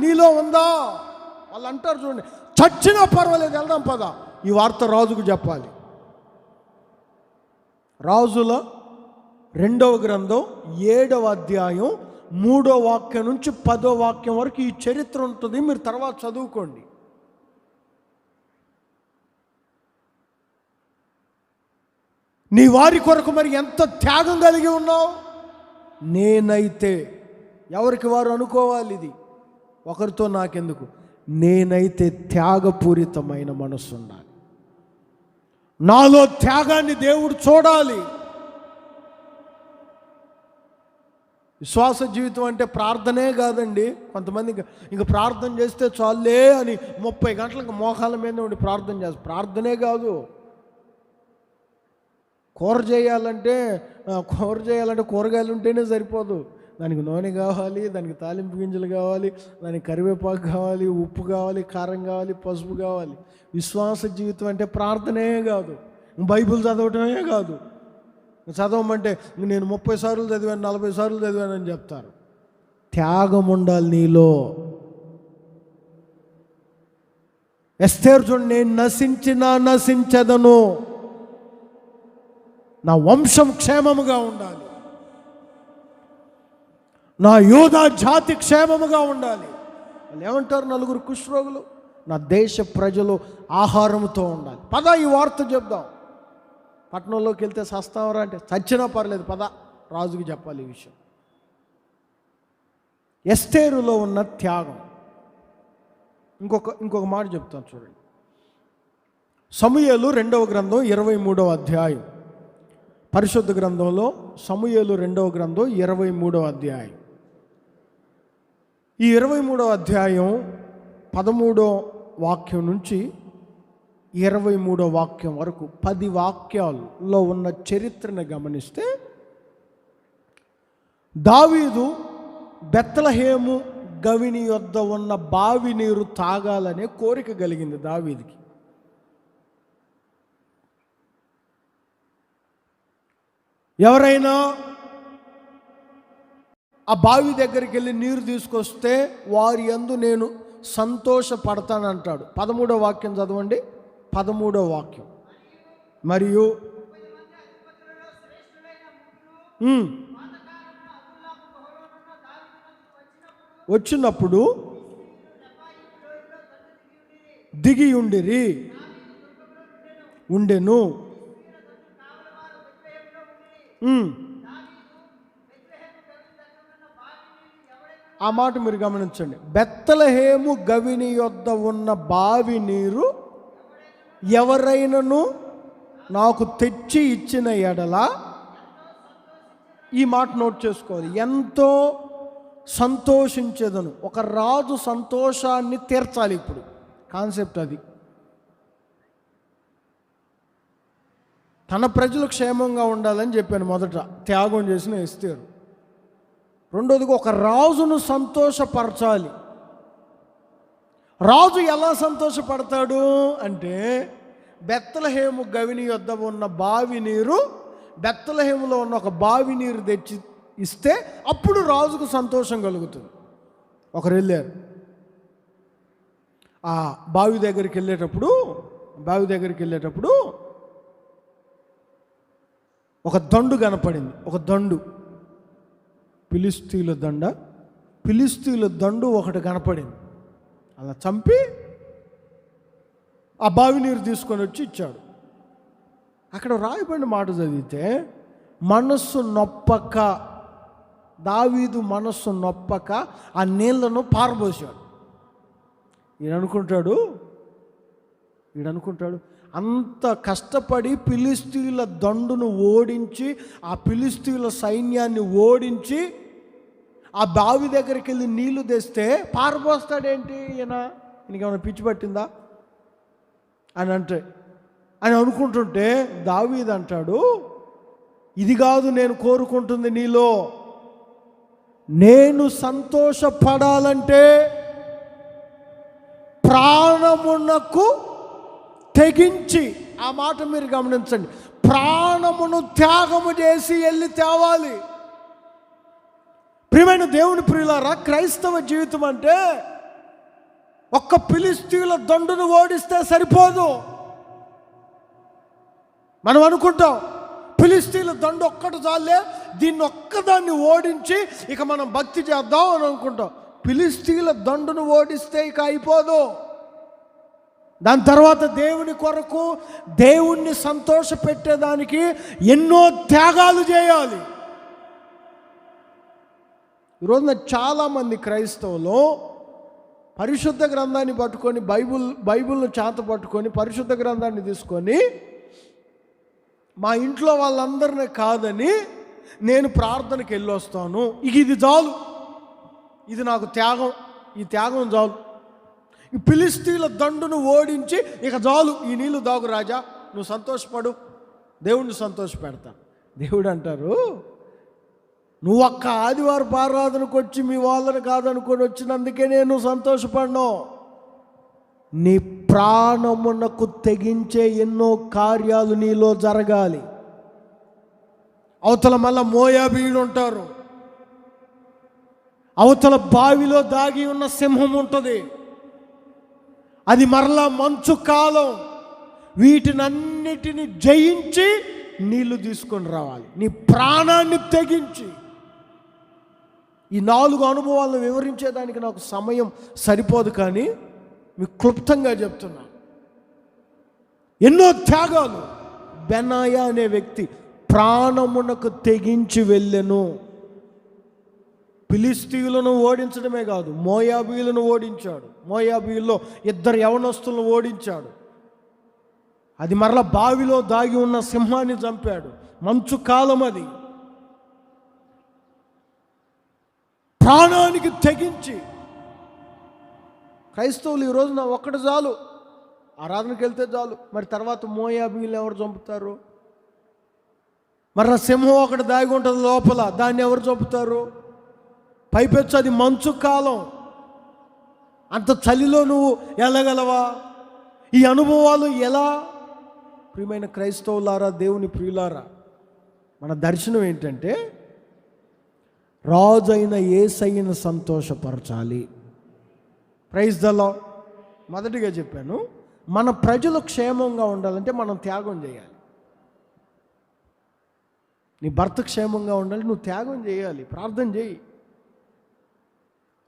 నీలో ఉందా? వాళ్ళు అంటారు చూడండి, చచ్చినా పర్వాలేదు వెళ్దాం పద. ఈ వార్త రాజుకు చెప్పాలి. రాజుల 2వ గ్రంథం 7వ అధ్యాయం 3వ వాక్యం నుంచి 10వ వాక్యం వరకు ఈ చరిత్ర ఉంటుంది. మీరు తర్వాత చదువుకోండి. నీ వారి కొరకు మరి ఎంత త్యాగం కలిగి ఉన్నావు? నేనైతే, ఎవరికి వారు అనుకోవాలి, ఇది ఒకరితో నాకెందుకు, నేనైతే త్యాగపూరితమైన మనసు ఉండాలి. నాలో త్యాగాన్ని దేవుడు చూడాలి. విశ్వాస జీవితం అంటే ప్రార్థనే కాదండి. కొంతమంది ఇంక ప్రార్థన చేస్తే చాలే అని 30 గంటలకు మోకాళ్ళ మీద ఉండి ప్రార్థన చేస్తారు. ప్రార్థనే కాదు. కూర చేయాలంటే కూరగాయలు ఉంటేనే సరిపోదు. దానికి నూనె కావాలి, దానికి తాలింపు గింజలు కావాలి, దానికి కరివేపాకు కావాలి, ఉప్పు కావాలి, కారం కావాలి, పసుపు కావాలి. విశ్వాస జీవితం అంటే ప్రార్థనే కాదు, బైబిల్ చదవటమే కాదు. చదవమంటే నేను 30 సార్లు చదివాను, 40 సార్లు చదివాను అని చెప్తారు. త్యాగం ఉండాలి నీలో. ఎస్తేరు చూడండి, నేను నశించెదను, నా వంశం క్షేమముగా ఉండాలి, నా యోధా జాతి క్షేమముగా ఉండాలి. వాళ్ళు ఏమంటారు? నలుగురు కుష్ఠరోగులు, నా దేశ ప్రజలు ఆహారంతో ఉండాలి. పద ఈ వార్త చెప్దాం. పట్టణంలోకి వెళ్తే సస్తావరా అంటే, చచ్చినా పర్లేదు పద, రాజుకి చెప్పాలి ఈ విషయం. ఎస్తేరులో ఉన్న త్యాగం. ఇంకొక మాట చెప్తాను చూడండి. సమూయేలు 2వ గ్రంథం 23వ అధ్యాయం. పరిశుద్ధ గ్రంథంలో సమూయేలు 2వ గ్రంథం 23వ అధ్యాయం. ఈ 23వ అధ్యాయం 13వ వాక్యం నుంచి 23వ వాక్యం వరకు 10 వాక్యాల్లో ఉన్న చరిత్రను గమనిస్తే, దావీదు బెత్లెహేము గవిని యొద్ద ఉన్న బావి నీరు తాగాలనే కోరిక కలిగింది దావీదుకి. ఎవరైనా ఆ బావి దగ్గరికి వెళ్ళి నీరు తీసుకొస్తే వారి యందు నేను సంతోషపడతానంటాడు. 13వ వాక్యం చదవండి. 13వ వాక్యం. మరియు వచ్చినప్పుడు దిగి ఉండిరి, ఉండెను. ఆ మాట మీరు గమనించండి. బెత్లెహేము గవిని యొద్ద ఉన్న బావి నీరు ఎవరైనను నాకు తెచ్చి ఇచ్చిన ఎడల, ఈ మాట నోట్ చేసుకోవాలి, ఎంతో సంతోషించేదను. ఒక రాజు సంతోషాన్ని తీర్చాలి. ఇప్పుడు కాన్సెప్ట్ అది. తన ప్రజలు క్షేమంగా ఉండాలని చెప్పాను మొదట, త్యాగం చేసిన ఎస్తేరు. రెండోదిగా ఒక రాజును సంతోషపరచాలి. రాజు ఎలా సంతోషపడతాడు అంటే, బెత్లెహేము గవిని యొద్ద ఉన్న బావి నీరు, బెత్లెహేములో ఉన్న ఒక బావి నీరు తెచ్చి ఇస్తే అప్పుడు రాజుకు సంతోషం కలుగుతుంది. ఒకరు వెళ్ళారు, ఆ బావి దగ్గరికి వెళ్ళేటప్పుడు ఒక దండు కనపడింది. ఒక దండు, ఫిలిష్తీయుల దండు ఒకటి కనపడింది. అలా చంపి ఆ బావి నీరు తీసుకొని వచ్చి ఇచ్చాడు. అక్కడ రాయబడిన మాట చదివితే, మనస్సు నొప్పక, దావీదు మనస్సు నొప్పక ఆ నీళ్లను పారబోసాడు. ఈడనుకుంటాడు అంత కష్టపడి ఫిలిష్తీయుల దండును ఓడించి, ఆ ఫిలిష్తీయుల సైన్యాన్ని ఓడించి ఆ బావి దగ్గరికి వెళ్ళి నీళ్లు తెస్తే పారబోస్తాడేంటి ఈయనకేమైనా పిచ్చి పట్టిందా అని అనుకుంటుంటే, దావీదు అంటాడు, ఇది కాదు నేను కోరుకుంటుంది నీలో. నేను సంతోషపడాలంటే ప్రాణమునకు తెగించి, ఆ మాట మీరు గమనించండి, ప్రాణమును త్యాగము చేసి వెళ్ళి తేవాలి. ప్రియమైన దేవుని ప్రియులారా, క్రైస్తవ జీవితం అంటే ఒక్క ఫిలిష్తీయుల దండును ఓడిస్తే సరిపోదు. మనం అనుకుంటాం ఫిలిష్తీయుల దండు ఒక్కటి చాలే, దీన్ని ఒక్కదాన్ని ఓడించి ఇక మనం భక్తి చేద్దాం అని అనుకుంటాం. ఫిలిష్తీయుల దండును ఓడిస్తే ఇక అయిపోదు. దాని తర్వాత దేవుని కొరకు, దేవుణ్ణి సంతోష పెట్టేదానికి ఎన్నో త్యాగాలు చేయాలి. ఈరోజున చాలామంది క్రైస్తవులు పరిశుద్ధ గ్రంథాన్ని పట్టుకొని, బైబిల్ను చేత పట్టుకొని, పరిశుద్ధ గ్రంథాన్ని తీసుకొని, మా ఇంట్లో వాళ్ళందరినీ కాదని నేను ప్రార్థనకి వెళ్ళొస్తాను, ఇది చాలు, ఇది నాకు త్యాగం, ఈ త్యాగం చాలు, ఈ ఫిలిష్తీయుల దండును ఓడించి ఇక చాలు, ఈ నీళ్లు దాగు రాజా, నువ్వు సంతోషపడు, దేవుణ్ణి సంతోషపెడతా. దేవుడు అంటారు, నువ్వు ఒక్క ఆదివారం ఆరాధనకు వచ్చి మీ వాళ్ళని కాదనుకొని వచ్చినందుకే నేను సంతోషపడ్ను. నీ ప్రాణమునకు తెగించే ఎన్నో కార్యాలు నీలో జరగాలి. అవతల మళ్ళా మోయాబీయులు ఉంటారు, అవతల బావిలో దాగి ఉన్న సింహం ఉంటుంది, అది మరలా మంచు కాలం. వీటినన్నిటిని జయించి నీళ్లు తీసుకొని రావాలి, నీ ప్రాణాన్ని తెగించి. ఈ 4 అనుభవాలను వివరించేదానికి నాకు సమయం సరిపోదు, కానీ మీకు క్లుప్తంగా చెప్తున్నా. ఎన్నో త్యాగాలు. బెనాయా అనే వ్యక్తి ప్రాణమునకు తెగించి వెళ్ళెను. ఫిలిష్తీయులను ఓడించడమే కాదు, మోయాబీయులను ఓడించాడు. మోయాబీయుల్లో 2 యవనస్తులను ఓడించాడు. అది మరలా బావిలో దాగి ఉన్న సింహాన్ని చంపాడు. మంచు కాలం అది. ప్రాణానికి తెగించి క్రైస్తవులు ఈ రోజున ఒక్కటి చాలు, ఆరాధనకి వెళ్తే చాలు. మరి తర్వాత మోయాబీయులు ఎవరు చంపుతారు? మరి సింహం ఒకటి దాగి ఉంటుంది లోపల, దాన్ని ఎవరు చంపుతారు? పైపెచ్చు అది మంచు కాలం. అంత చలిలో నువ్వు వెళ్ళగలవా? ఈ అనుభవాలు ఎలా? ప్రియమైన క్రైస్తవులారా, దేవుని ప్రియులారా, మన దర్శనం ఏంటంటే రాజైన యేసయ్యను సంతోషపరచాలి. Praise the Lord. మొదటిగా చెప్పాను, మన ప్రజలు క్షేమంగా ఉండాలంటే మనం త్యాగం చేయాలి. నీ భర్త క్షేమంగా ఉండాలి, నువ్వు త్యాగం చేయాలి, ప్రార్థన చేయి.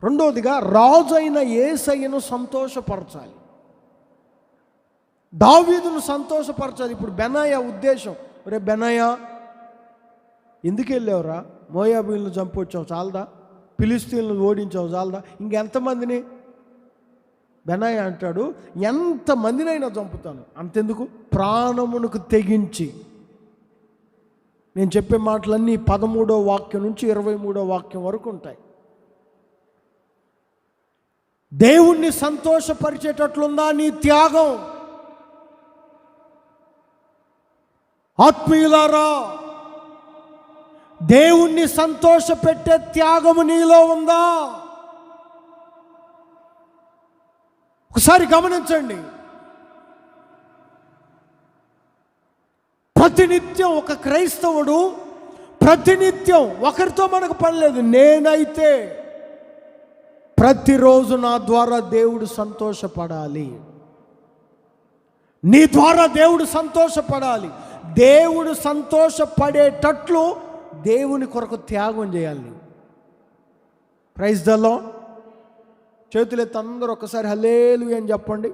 రెండోదిగా రాజు అయిన యేసయ్యను సంతోషపరచాలి, దావీదును సంతోషపరచాలి. ఇప్పుడు బెనాయా ఉద్దేశం, రే బెనాయా ఎందుకు వెళ్ళావురా, మోయాబీలను చంపొచ్చావు చాలదా, ఫిలిస్తీన్లను ఓడించావు చాలదా, ఇంకెంతమందిని? బెనాయా అంటాడు, ఎంతమందినైనా చంపుతాను, అంతెందుకు ప్రాణమునకు తెగించి. నేను చెప్పే మాటలన్నీ 13వ వాక్యం నుంచి 23వ వాక్యం వరకు ఉంటాయి. దేవుణ్ణి సంతోషపరిచేటట్లుందా నీ త్యాగం? ఆత్మీయులారా, దేవుణ్ణి సంతోషపెట్టే త్యాగము నీలో ఉందా? ఒకసారి గమనించండి. ప్రతినిత్యం ఒక క్రైస్తవుడు ప్రతినిత్యం, ఒకరితో మనకు పని లేదు, నేనైతే ప్రతిరోజు నా ద్వారా దేవుడు సంతోషపడాలి, నీ ద్వారా దేవుడు సంతోషపడాలి. దేవుడు సంతోషపడేటట్లు దేవుని కొరకు త్యాగం చేయాలి. Praise the lord. చేతులెత్తి అందరూ ఒకసారి హల్లెలూయా అని చెప్పండి.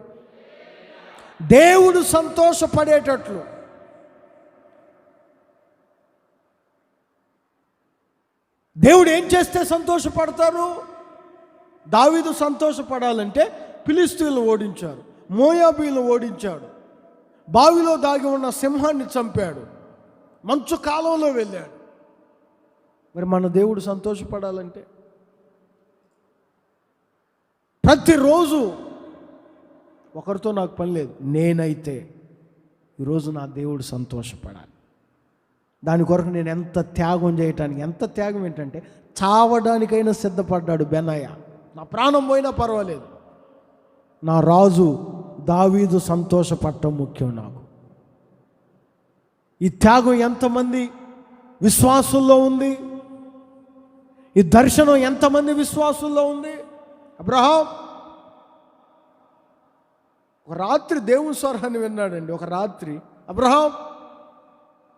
దేవుడు సంతోషపడేటట్లు. దేవుడు ఏం చేస్తే సంతోషపడతారు? దావీదు సంతోషపడాలంటే ఫిలిస్తీన్లు ఓడించారు, మోయాబీలు ఓడించాడు, బావిలో దాగి ఉన్న సింహాన్ని చంపాడు, మంచు కాలంలో వెళ్ళాడు. మరి మన దేవుడు సంతోషపడాలంటే ప్రతిరోజు ఒకరితో నాకు పని లేదు, నేనైతే ఈరోజు నా దేవుడు సంతోషపడాలి. దాని కొరకు నేను ఎంత త్యాగం చేయటానికి, ఎంత త్యాగం ఏంటంటే చావడానికైనా సిద్ధపడ్డాడు బెనాయా. నా ప్రాణం పోయినా పర్వాలేదు, నా రాజు దావీదు సంతోషపడటం ముఖ్యం నాకు. ఈ త్యాగం ఎంతమంది విశ్వాసుల్లో ఉంది? ఈ దర్శనం ఎంతమంది విశ్వాసుల్లో ఉంది? అబ్రహాం ఒక రాత్రి దేవుని స్వరాన్ని విన్నాడండి. ఒక రాత్రి, అబ్రహాం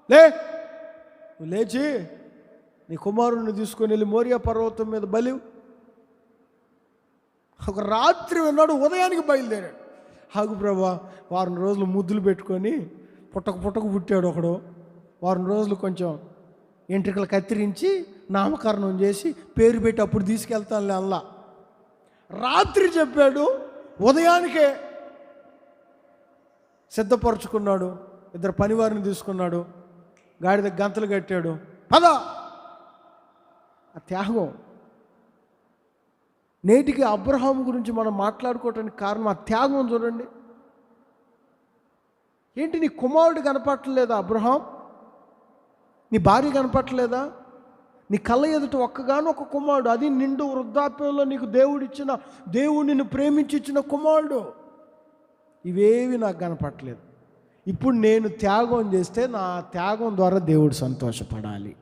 నువ్వు లేచి నీ కుమారుణ్ణి తీసుకొని వెళ్ళి మోరియా పర్వతం మీద బలి. ఒక రాత్రి విన్నాడు, ఉదయానికి బయలుదేరాడు. ఆగు ప్రభా, వారం రోజులు ముద్దులు పెట్టుకొని పుట్టకు పుట్టాడు ఒకడు, వారం రోజులు కొంచెం ఎంట్రికలు కత్తిరించి నామకరణం చేసి పేరు పెట్టి అప్పుడు తీసుకెళ్తానులే అల్లా. రాత్రి చెప్పాడు, ఉదయానికే సిద్ధపరచుకున్నాడు, 2 పనివారిని తీసుకున్నాడు, గాడిద గంతలు కట్టాడు, పదా. ఆ త్యాగం. నేటికి అబ్రహాం గురించి మనం మాట్లాడుకోవటానికి కారణం ఆ త్యాగం. చూడండి, ఏంటి నీ కుమారుడు కనపట్టలేదా అబ్రహాం? నీ భార్య కనపట్టలేదా? నీ కళ్ళ ఎదుట ఒక్కగానొక్క కుమారుడు, అది నిండు వృద్ధాప్యంలో నీకు దేవుడిచ్చిన, దేవుడు నిన్ను ప్రేమించి ఇచ్చిన కుమారుడు. ఇవేవి నాకు కనపట్టలేదు. ఇప్పుడు నేను త్యాగం చేస్తే నా త్యాగం ద్వారా దేవుడు సంతోషపడాలి.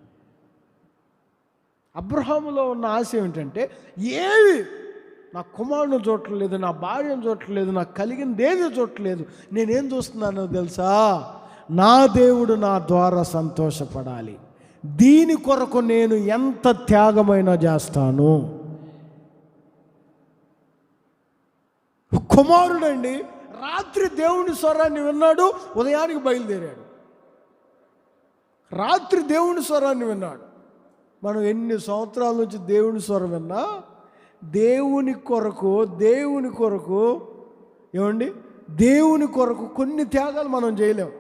అబ్రహాములో ఉన్న ఆశ ఏమిటంటే, ఏవి నా కుమారుని చూడట్లేదు, నా భార్యను చూడట్లేదు, నాకు కలిగింది ఏది చూడట్లేదు, నేనేం చూస్తున్నానో తెలుసా? నా దేవుడు నా ద్వారా సంతోషపడాలి, దీని కొరకు నేను ఎంత త్యాగమైనా చేస్తాను. కుమారుడండి రాత్రి దేవుని స్వరాన్ని విన్నాడు, ఉదయానికి బయలుదేరాడు. రాత్రి దేవుని స్వరాన్ని విన్నాడు. మనం ఎన్ని సంవత్సరాల నుంచి దేవుని స్వరం విన్నా దేవుని కొరకు ఏమండి, దేవుని కొరకు కొన్ని త్యాగాలు మనం చేయలేం.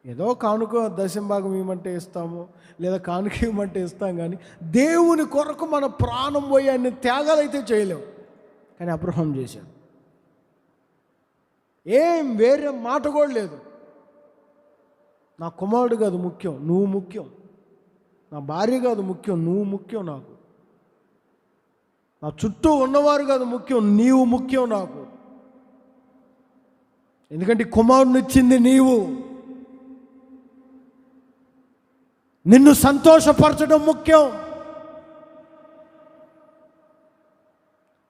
ఏదో కానుక దశంభాగం ఇవ్వమంటే ఇస్తాము, లేదా కానుక ఇవ్వమంటే ఇస్తాం, కానీ దేవుని కొరకు మన ప్రాణం పోయి అన్ని త్యాగాలు అయితే చేయలేము. కానీ అబ్రహాం చేశాడు. ఏం వేరే మాట కూడా లేదు. నా కుమారుడు కాదు ముఖ్యం, నువ్వు ముఖ్యం. నా భార్య కాదు ముఖ్యం, నువ్వు ముఖ్యం నాకు. నా చుట్టూ ఉన్నవారు కాదు ముఖ్యం, నీవు ముఖ్యం నాకు. ఎందుకంటే కుమారుని ఇచ్చింది నీవు. నిన్ను సంతోషపరచడం ముఖ్యం.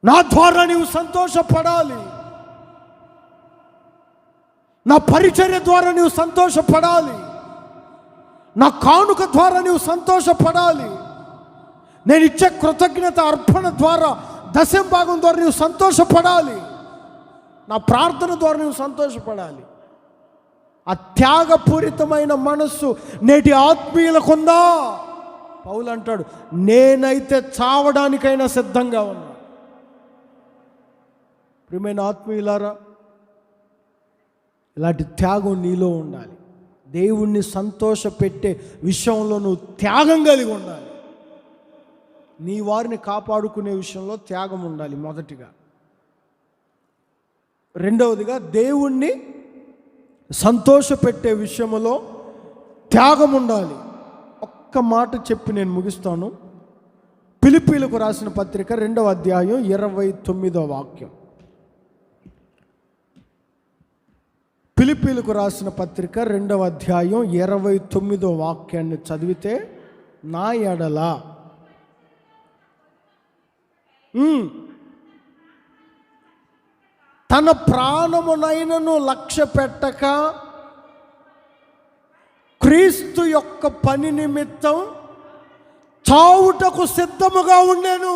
నా ద్వారా నీవు సంతోషపడాలి, నా పరిచర్య ద్వారా నీవు సంతోషపడాలి, నా కానుక ద్వారా నీవు సంతోషపడాలి, నేను ఇచ్చే కృతజ్ఞత అర్పణ ద్వారా, దశమ భాగం ద్వారా నువ్వు సంతోషపడాలి. నా ప్రార్థన ద్వారా నువ్వు సంతోషపడాలి. ఆ త్యాగపూరితమైన మనస్సు నేటి ఆత్మీయులకుందా? పౌలు అంటాడు, నేనైతే చావడానికైనా సిద్ధంగా ఉన్నా. ప్రియమైన ఆత్మీయులారా, ఇలాంటి త్యాగం నీలో ఉండాలి. దేవుణ్ణి సంతోషపెట్టే విషయంలో నువ్వు త్యాగం కలిగి ఉండాలి. నీ వారిని కాపాడుకునే విషయంలో త్యాగం ఉండాలి మొదటిగా. రెండవదిగా దేవుణ్ణి సంతోషపెట్టే విషయంలో త్యాగం ఉండాలి. ఒక్క మాట చెప్పి నేను ముగిస్తాను. ఫిలిప్పీలకు రాసిన పత్రిక 2వ అధ్యాయం 29వ వాక్యం. ఫిలిప్పీలకు రాసిన పత్రిక 2వ అధ్యాయం 29వ వాక్యాన్ని చదివితే, నా ఎడల తన ప్రాణమునైనను లక్ష్య పెట్టక క్రీస్తు యొక్క పని నిమిత్తం చావుటకు సిద్ధముగా ఉండెను.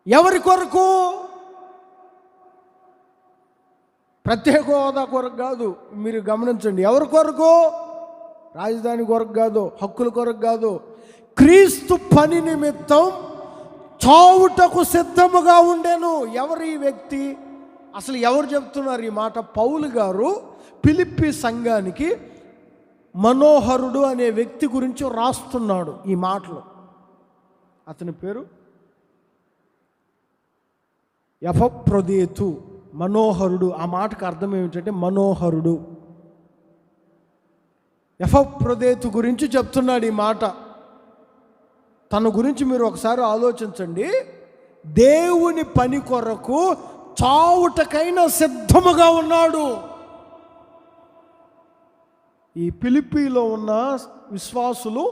ఎవరి కొరకు? ప్రత్యేక హోదా కొరకు కాదు. మీరు గమనించండి, ఎవరి కొరకు? రాజధాని కొరకు కాదు, హక్కుల కొరకు కాదు. క్రీస్తు పని నిమిత్తం చావుటకు సిద్ధముగా ఉండెను. ఎవరు ఈ వ్యక్తి? అసలు ఎవరు చెప్తున్నారు ఈ మాట? పౌలు గారు ఫిలిప్పీ సంఘానికి మనోహరుడు అనే వ్యక్తి గురించి రాస్తున్నాడు ఈ మాటలు. అతని పేరు ఎపఫ్రొదితు. మనోహరుడు, ఆ మాటకు అర్థం ఏమిటంటే మనోహరుడు. ఎపఫ్రొదితు గురించి చెప్తున్నాడు ఈ మాట. తన గురించి మీరు ఒకసారి ఆలోచించండి. దేవుని పని కొరకు చావుటకైనా సిద్ధముగా ఉన్నాడు. ఈ ఫిలిప్పీలో ఉన్న విశ్వాసులు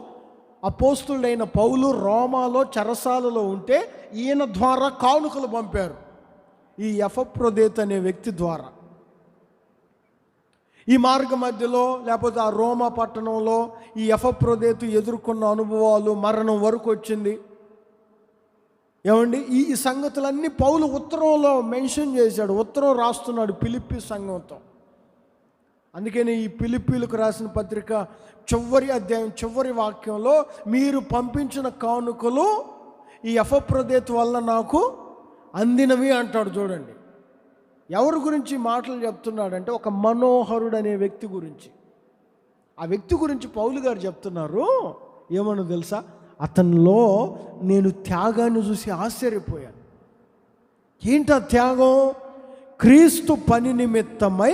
అపోస్తులైన పౌలు రోమాలో చెరసాలలో ఉంటే ఈయన ద్వారా కానుకలు పంపారు, ఈ ఎపఫ్రొదితు అనే వ్యక్తి ద్వారా. ఈ మార్గ మధ్యలో లేకపోతే ఆ రోమా పట్టణంలో ఈ ఎపఫ్రొదితు ఎదుర్కొన్న అనుభవాలు, మరణం వరకు వచ్చింది. ఏమండి, ఈ సంగతులన్నీ పౌలు ఉత్తరంలో మెన్షన్ చేశాడు, ఉత్తరం రాస్తున్నాడు ఫిలిప్పీ సంఘంతో. అందుకని ఈ ఫిలిప్పీలకు రాసిన పత్రిక చివరి అధ్యాయం చివరి వాక్యంలో, మీరు పంపించిన కానుకలు ఈ ఎపఫ్రొదితు వల్ల నాకు అందినవి అంటాడు. చూడండి, ఎవరి గురించి మాటలు చెప్తున్నాడంటే ఒక మనోహరుడు అనే వ్యక్తి గురించి. ఆ వ్యక్తి గురించి పౌలు గారు చెప్తున్నారు. ఏమన్నా తెలుసా? అతనిలో నేను త్యాగాన్ని చూసి ఆశ్చర్యపోయాను. ఏంటా త్యాగం? క్రీస్తు పని నిమిత్తమై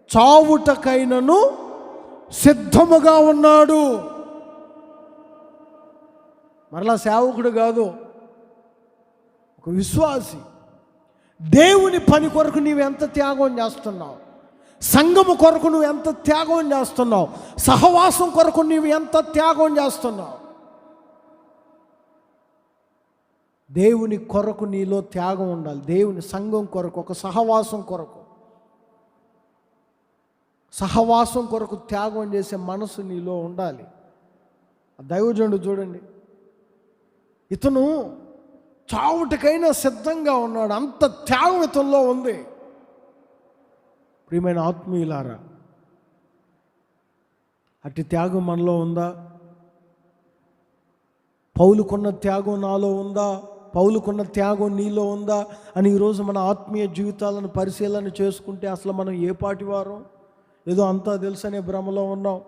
చావుటకైనను సిద్ధముగా ఉన్నాడు. మరలా సేవకుడు కాదు, ఒక విశ్వాసి. దేవుని పని కొరకు నీవు ఎంత త్యాగం చేస్తున్నావు? సంఘము కొరకు నువ్వు ఎంత త్యాగం చేస్తున్నావు? సహవాసం కొరకు నీవు ఎంత త్యాగం చేస్తున్నావు? దేవుని కొరకు నీలో త్యాగం ఉండాలి. దేవుని సంఘం కొరకు, ఒక సహవాసం కొరకు, సహవాసం కొరకు త్యాగం చేసే మనసు నీలో ఉండాలి. దైవజనుడు చూడండి, ఇతను చావుటికైనా సిద్ధంగా ఉన్నాడు. అంత త్యాగం ఇతనిలో ఉంది. ప్రియమైన ఆత్మీయులారా, అట్టి త్యాగం మనలో ఉందా? పౌలుకున్న త్యాగం నాలో ఉందా? పౌలుకున్న త్యాగం నీలో ఉందా అని ఈరోజు మన ఆత్మీయ జీవితాలను పరిశీలన చేసుకుంటే అసలు మనం ఏ పాటి వారం? ఏదో అంతా తెలుసనే భ్రమలో ఉన్నాం,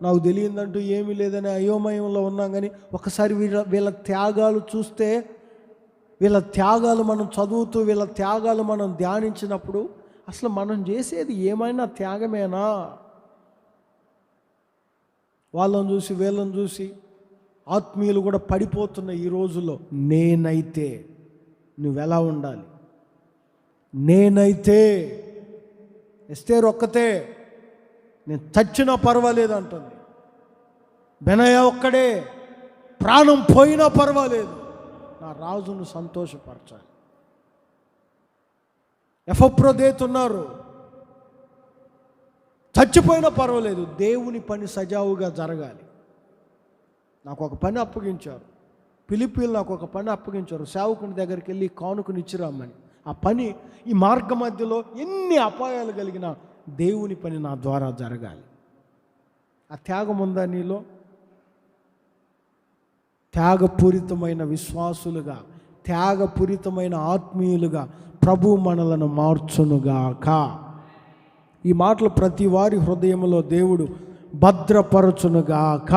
నాకు తెలియదంటూ ఏమీ లేదనే అయోమయంలో ఉన్నాం. కానీ ఒకసారి వీళ్ళ త్యాగాలు చూస్తే, వీళ్ళ త్యాగాలు మనం చదువుతూ, వీళ్ళ త్యాగాలు మనం ధ్యానించినప్పుడు అసలు మనం చేసేది ఏమైనా త్యాగమేనా? వాళ్ళని చూసి వీళ్ళని చూసి ఆత్మీయులు కూడా పడిపోతున్న ఈ రోజుల్లో నేనైతే నువ్వెలా ఉండాలి? నేనైతే ఎస్తేరు ఒక్కతే, నేను చచ్చినా పర్వాలేదు అంటుంది. బెనయ ఒక్కడే, ప్రాణం పోయినా పర్వాలేదు, నా రాజును సంతోషపరచాలి. ఎపఫ్రొదితు ఉన్నారు, చచ్చిపోయినా పర్వాలేదు, దేవుని పని సజావుగా జరగాలి. నాకు ఒక పని అప్పగించారు, ఫిలిప్పీలు నాకు ఒక పని అప్పగించారు, సేవకుని దగ్గరికి వెళ్ళి కానుకని ఇచ్చిరామని. ఆ పని ఈ మార్గ మధ్యలో ఎన్ని అపాయాలు కలిగినా దేవుని పని నా ద్వారా జరగాలి. ఆ త్యాగం ఉందా నీలో? త్యాగపూరితమైన విశ్వాసులుగా, త్యాగపూరితమైన ఆత్మీయులుగా ప్రభు మనలను మార్చునుగాక. ఈ మాటలు ప్రతి వారి హృదయంలో దేవుడు భద్రపరచునుగాక.